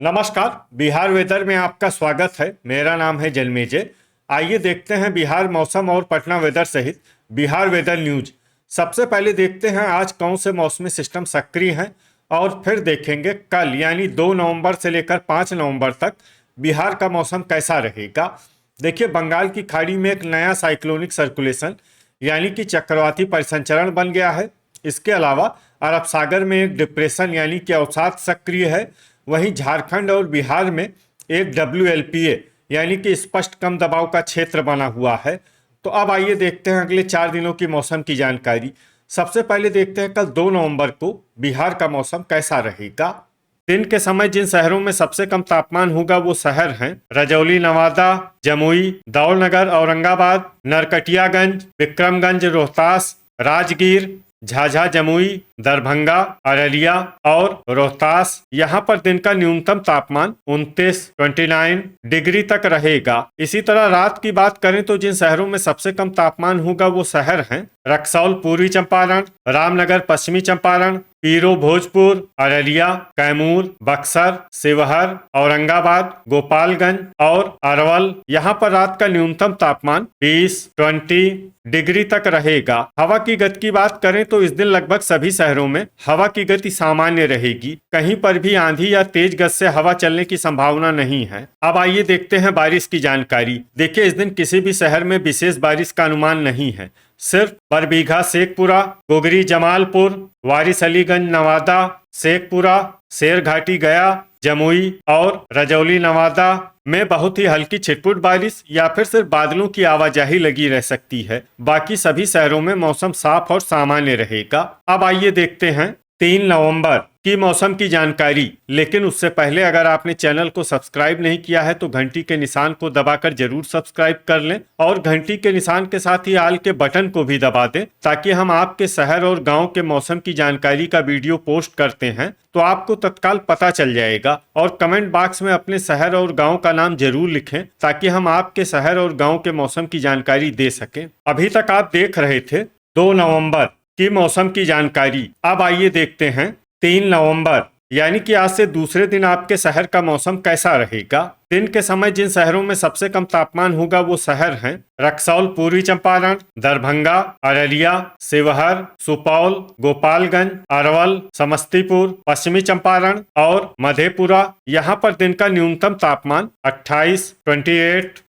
नमस्कार। बिहार वेदर में आपका स्वागत है। मेरा नाम है जन्मेजय। आइए देखते हैं बिहार मौसम और पटना वेदर सहित बिहार वेदर न्यूज। सबसे पहले देखते हैं आज कौन से मौसमी सिस्टम सक्रिय हैं और फिर देखेंगे कल यानी 2 नवंबर से लेकर 5 नवंबर तक बिहार का मौसम कैसा रहेगा। देखिए, बंगाल की खाड़ी में एक नया साइक्लोनिक सर्कुलेशन यानी कि चक्रवाती परिसंचरण बन गया है। इसके अलावा अरब सागर में एक डिप्रेशन यानी कि अवसाद सक्रिय है। वहीं झारखंड और बिहार में एक WLPA यानी कि स्पष्ट कम दबाव का क्षेत्र बना हुआ है। तो अब आइए देखते हैं अगले 4 दिनों की मौसम की जानकारी। सबसे पहले देखते हैं कल 2 नवंबर को बिहार का मौसम कैसा रहेगा। दिन के समय जिन शहरों में सबसे कम तापमान होगा वो शहर हैं रजौली, नवादा, जमुई, दौलनगर, औरंगाबाद, नरकटियागंज, विक्रमगंज, रोहतास, राजगीर, झाझा, जमुई, दरभंगा, अररिया और रोहतास। यहाँ पर दिन का न्यूनतम तापमान 29 डिग्री तक रहेगा। इसी तरह रात की बात करें तो जिन शहरों में सबसे कम तापमान होगा वो शहर हैं रक्सौल, पूर्वी चंपारण, रामनगर, पश्चिमी चंपारण, पीरो, भोजपुर, अररिया, कैमूर, बक्सर, शिवहर, औरंगाबाद, गोपालगंज और अरवल। यहाँ पर रात का न्यूनतम तापमान 20 डिग्री तक रहेगा। हवा की गति की बात करें तो इस दिन लगभग सभी शहरों में हवा की गति सामान्य रहेगी। कहीं पर भी आंधी या तेज गति से हवा चलने की संभावना नहीं है। अब आइए देखते हैं बारिश की जानकारी। देखिए, इस दिन किसी भी शहर में विशेष बारिश का अनुमान नहीं है। सिर्फ बरबीघा, शेखपुरा, गोगरी, जमालपुर, वारिस अलीगंज, नवादा, शेखपुरा, शेरघाटी, गया, जमुई और रजौली, नवादा में बहुत ही हल्की छिटपुट बारिश या फिर सिर्फ बादलों की आवाजाही लगी रह सकती है। बाकी सभी शहरों में मौसम साफ और सामान्य रहेगा। अब आइए देखते हैं 3 नवंबर की मौसम की जानकारी। लेकिन उससे पहले अगर आपने चैनल को सब्सक्राइब नहीं किया है तो घंटी के निशान को दबाकर जरूर सब्सक्राइब कर लें और घंटी के निशान के साथ ही आल के बटन को भी दबा दें ताकि हम आपके शहर और गांव के मौसम की जानकारी का वीडियो पोस्ट करते हैं तो आपको तत्काल पता चल जाएगा। और कमेंट बॉक्स में अपने शहर और गांव का नाम जरूर लिखें ताकि हम आपके शहर और गांव के मौसम की जानकारी दे सकें। अभी तक आप देख रहे थे 2 नवंबर की मौसम की जानकारी। अब आइए देखते हैं 3 नवंबर यानी कि आज से दूसरे दिन आपके शहर का मौसम कैसा रहेगा। दिन के समय जिन शहरों में सबसे कम तापमान होगा वो शहर हैं रक्सौल, पूर्वी चंपारण, दरभंगा, अररिया, शिवहर, सुपौल, गोपालगंज, अरवल, समस्तीपुर, पश्चिमी चंपारण और मधेपुरा। यहाँ पर दिन का न्यूनतम तापमान 28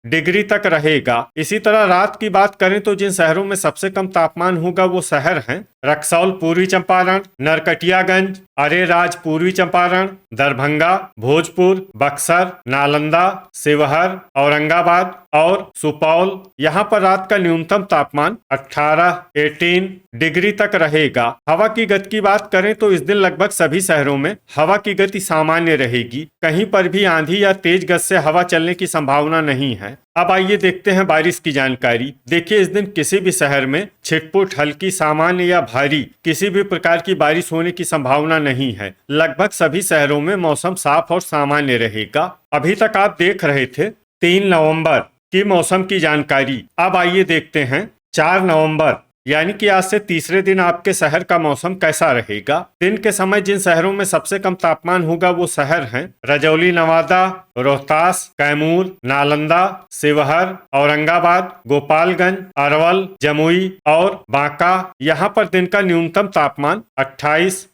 डिग्री तक रहेगा। इसी तरह रात की बात करें तो जिन शहरों में सबसे कम तापमान होगा वो शहर हैं रक्सौल, पूर्वी चंपारण, नरकटियागंज, अरेराज, पूर्वी चंपारण, दरभंगा, भोजपुर, बक्सर, नालंदा, शिवहर, औरंगाबाद और सुपौल। यहाँ पर रात का न्यूनतम तापमान 18 डिग्री तक रहेगा। हवा की गति की बात करें तो इस दिन लगभग सभी शहरों में हवा की गति सामान्य रहेगी। कहीं पर भी आंधी या तेज गति से हवा चलने की संभावना नहीं है। अब आइए देखते हैं बारिश की जानकारी। देखिए, इस दिन किसी भी शहर में छिटपुट, हल्की, सामान्य या भारी किसी भी प्रकार की बारिश होने की संभावना नहीं है। लगभग सभी शहरों में मौसम साफ और सामान्य रहेगा। अभी तक आप देख रहे थे 3 नवंबर की मौसम की जानकारी। अब आइए देखते हैं 4 नवंबर यानी कि आज से तीसरे दिन आपके शहर का मौसम कैसा रहेगा। दिन के समय जिन शहरों में सबसे कम तापमान होगा वो शहर हैं रजौली, नवादा, रोहतास, कैमूर, नालंदा, शिवहर, औरंगाबाद, गोपालगंज, अरवल, जमुई और बांका। यहाँ पर दिन का न्यूनतम तापमान 28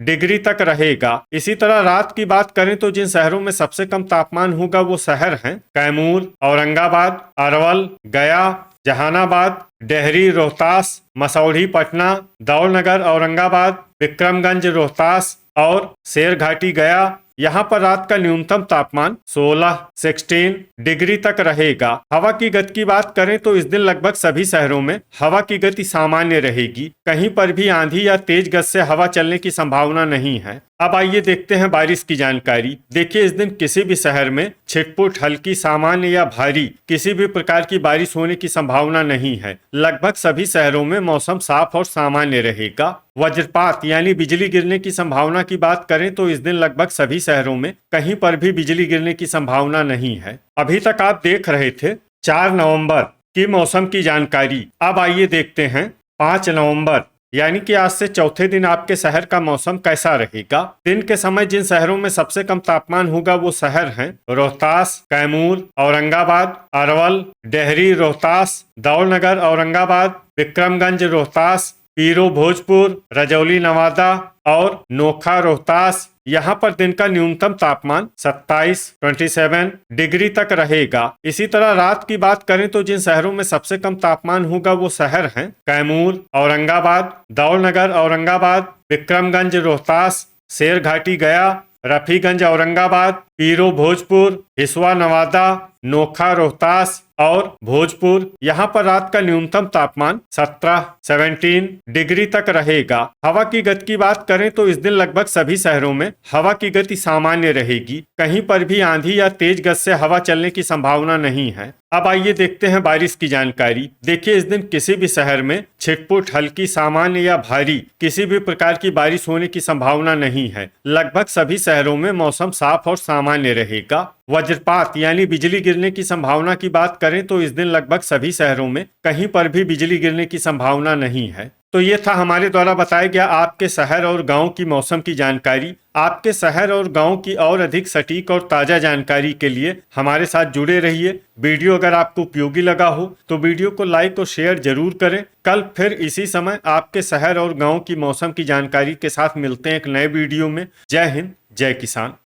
डिग्री तक रहेगा। इसी तरह रात की बात करें तो जिन शहरों में सबसे कम तापमान होगा वो शहर हैं कैमूर, औरंगाबाद, अरवल, गया, जहानाबाद, डेहरी, रोहतास, मसौढ़ी, पटना, दौलनगर, औरंगाबाद, विक्रमगंज, रोहतास और शेरघाटी, गया। यहाँ पर रात का न्यूनतम तापमान 16 डिग्री तक रहेगा। हवा की गति की बात करें तो इस दिन लगभग सभी शहरों में हवा की गति सामान्य रहेगी। कहीं पर भी आंधी या तेज गति से हवा चलने की संभावना नहीं है। अब आइए देखते हैं बारिश की जानकारी। देखिए, इस दिन किसी भी शहर में छिटपुट, हल्की, सामान्य या भारी किसी भी प्रकार की बारिश होने की संभावना नहीं है। लगभग सभी शहरों में मौसम साफ और सामान्य रहेगा। वज्रपात यानी बिजली गिरने की संभावना की बात करें तो इस दिन लगभग सभी शहरों में कहीं पर भी बिजली गिरने की संभावना नहीं है। अभी तक आप देख रहे थे 4 नवंबर की मौसम की जानकारी। अब आइए देखते हैं 5 नवंबर यानी कि आज से चौथे दिन आपके शहर का मौसम कैसा रहेगा। दिन के समय जिन शहरों में सबसे कम तापमान होगा वो शहर हैं रोहतास, कैमूर, औरंगाबाद, अरवल, डेहरी रोहतास, दौलनगर औरंगाबाद, विक्रमगंज रोहतास, पीरो भोजपुर, रजौली नवादा और नोखा रोहतास। यहाँ पर दिन का न्यूनतम तापमान 27 डिग्री तक रहेगा। इसी तरह रात की बात करें तो जिन शहरों में सबसे कम तापमान होगा वो शहर हैं कैमूर, औरंगाबाद, दौलनगर औरंगाबाद, विक्रमगंज रोहतास, शेरघाटी गया, रफीगंज औरंगाबाद, पीरो भोजपुर, हिसुआ नवादा, नोखा रोहतास और भोजपुर। यहाँ पर रात का न्यूनतम तापमान 17 डिग्री तक रहेगा। हवा की गति की बात करें तो इस दिन लगभग सभी शहरों में हवा की गति सामान्य रहेगी। कहीं पर भी आंधी या तेज गति से हवा चलने की संभावना नहीं है। अब आइए देखते हैं बारिश की जानकारी। देखिए, इस दिन किसी भी शहर में छिटपुट, हल्की, सामान्य या भारी किसी भी प्रकार की बारिश होने की संभावना नहीं है। लगभग सभी शहरों में मौसम साफ और सामान्य रहेगा। वज्रपात यानी बिजली गिरने की संभावना की बात करें तो इस दिन लगभग सभी शहरों में कहीं पर भी बिजली गिरने की संभावना नहीं है। तो ये था हमारे द्वारा बताया गया आपके शहर और गांव की मौसम की जानकारी। आपके शहर और गांव की और अधिक सटीक और ताजा जानकारी के लिए हमारे साथ जुड़े रहिए। वीडियो अगर आपको उपयोगी लगा हो तो वीडियो को लाइक और शेयर जरूर करें। कल फिर इसी समय आपके शहर और गांव की मौसम की जानकारी के साथ मिलते हैं एक नए वीडियो में। जय हिंद, जय किसान।